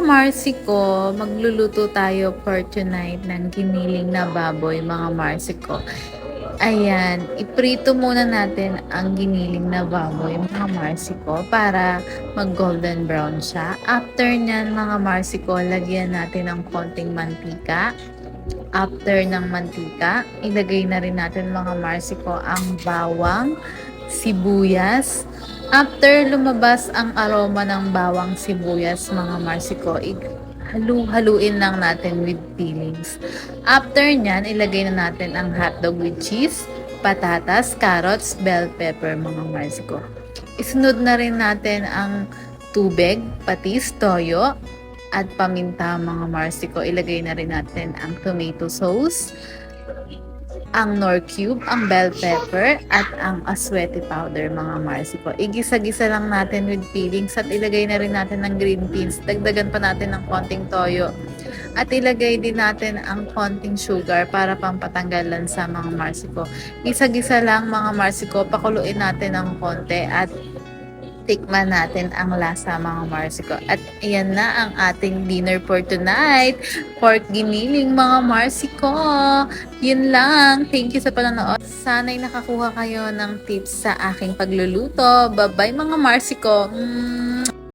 Marcy ko, magluluto tayo for tonight ng giniling na baboy, mga Marcy ko. Ayan, iprito muna natin ang giniling na baboy, mga Marcy ko, para mag-golden brown siya. After nyan, mga Marcy ko, lagyan natin ng konting mantika. After ng mantika, ilagay na rin natin, mga Marcy ko, ang bawang, sibuyas. After lumabas ang aroma ng bawang sibuyas, mga Marcy ko, halu-haluin lang natin with peelings. After nyan, ilagay na natin ang hotdog with cheese, patatas, carrots, bell pepper, mga Marcy ko. Isunod na rin natin ang tubig, patis, toyo, at paminta, mga Marcy ko. Ilagay na rin natin ang tomato sauce, ang nor cube, ang bell pepper, at ang aswete powder, mga Marcy ko. Igisa-gisa lang natin with peelings at ilagay na rin natin ng green beans. Dagdagan pa natin ng konting toyo. At ilagay din natin ang konting sugar para pampatanggalan sa mga Marcy ko. Gisa-gisa lang, mga Marcy ko. Pakuluin natin ng konti at tikman natin ang lasa, mga Marcy ko. At ayan na ang ating dinner for tonight. Pork giniling, mga Marcy ko. Yun lang. Thank you sa panonood. Sana'y nakakuha kayo ng tips sa aking pagluluto. Bye-bye, mga Marcy ko.